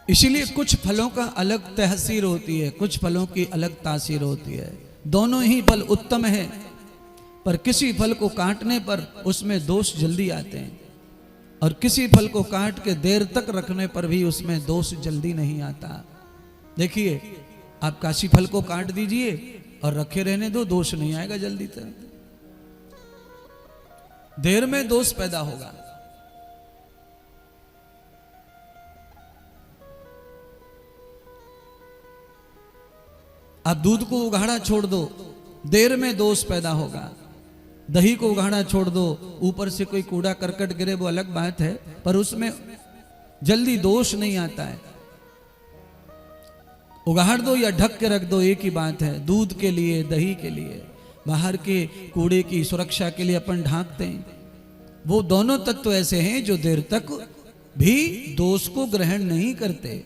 इसीलिए कुछ फलों का अलग तहसीर होती है, कुछ फलों की अलग तासीर होती है। दोनों ही फल उत्तम है, पर किसी फल को काटने पर उसमें दोष जल्दी आते हैं और किसी फल को काट के देर तक रखने पर भी उसमें दोष जल्दी नहीं आता। देखिए, आप काशी फल को काट दीजिए और रखे रहने दो, दोष नहीं आएगा जल्दी तक, देर में दोष पैदा होगा। आप दूध को उगाड़ा छोड़ दो, देर में दोष पैदा होगा। दही को उगाड़ा छोड़ दो, ऊपर से कोई कूड़ा करकट गिरे वो अलग बात है, पर उसमें जल्दी दोष नहीं आता है। उगाड़ दो या ढक के रख दो, एक ही बात है। दूध के लिए, दही के लिए, बाहर के कूड़े की सुरक्षा के लिए अपन ढांकते हैं। वो दोनों तत्व ऐसे हैं जो देर तक भी दोष को ग्रहण नहीं करते।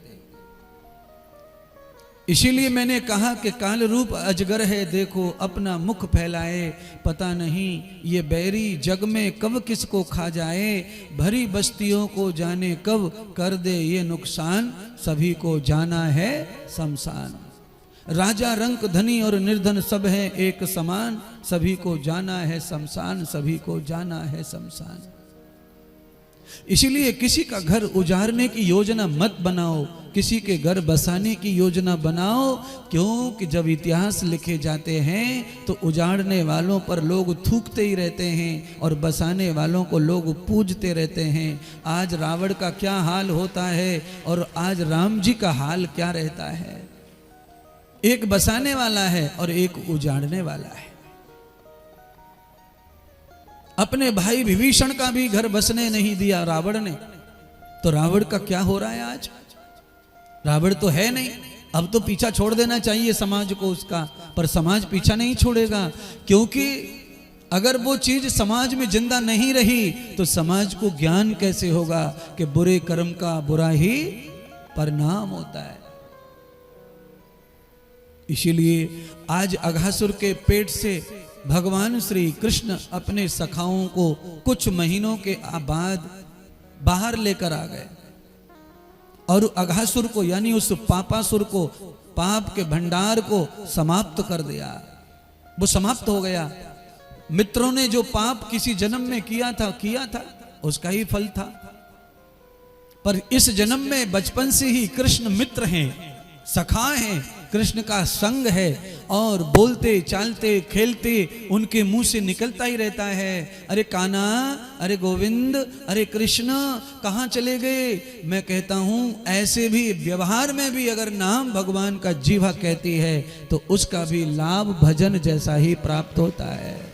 इसीलिए मैंने कहा कि काल रूप अजगर है, देखो अपना मुख फैलाए, पता नहीं ये बैरी जग में कब किसको खा जाए, भरी बस्तियों को जाने कब कर दे ये नुकसान, सभी को जाना है शमशान। राजा रंक धनी और निर्धन सब हैं एक समान, सभी को जाना है शमशान, सभी को जाना है शमशान। इसीलिए किसी का घर उजाड़ने की योजना मत बनाओ, किसी के घर बसाने की योजना बनाओ, क्योंकि जब इतिहास लिखे जाते हैं तो उजाड़ने वालों पर लोग थूकते ही रहते हैं और बसाने वालों को लोग पूजते रहते हैं। आज रावण का क्या हाल होता है और आज राम जी का हाल क्या रहता है। एक बसाने वाला है और एक उजाड़ने वाला है। अपने भाई विभीषण का भी घर बसने नहीं दिया रावण ने, तो रावण का क्या हो रहा है आज। रावण तो है नहीं, अब तो पीछा छोड़ देना चाहिए समाज को उसका, पर समाज पीछा नहीं छोड़ेगा, क्योंकि अगर वो चीज समाज में जिंदा नहीं रही तो समाज को ज्ञान कैसे होगा कि बुरे कर्म का बुरा ही परिणाम होता है। इसीलिए आज अघासुर के पेट से भगवान श्री कृष्ण अपने सखाओं को कुछ महीनों के बाद बाहर लेकर आ गए और अघासुर को, यानी उस पापासुर को, पाप के भंडार को समाप्त कर दिया। वो समाप्त हो गया। मित्रों ने जो पाप किसी जन्म में किया था उसका ही फल था, पर इस जन्म में बचपन से ही कृष्ण मित्र हैं, सखा हैं, कृष्ण का संग है और बोलते चालते खेलते उनके मुंह से निकलता ही रहता है, अरे कान्हा, अरे गोविंद, अरे कृष्ण कहाँ चले गए। मैं कहता हूँ ऐसे भी व्यवहार में भी अगर नाम भगवान का जीवा कहती है तो उसका भी लाभ भजन जैसा ही प्राप्त होता है।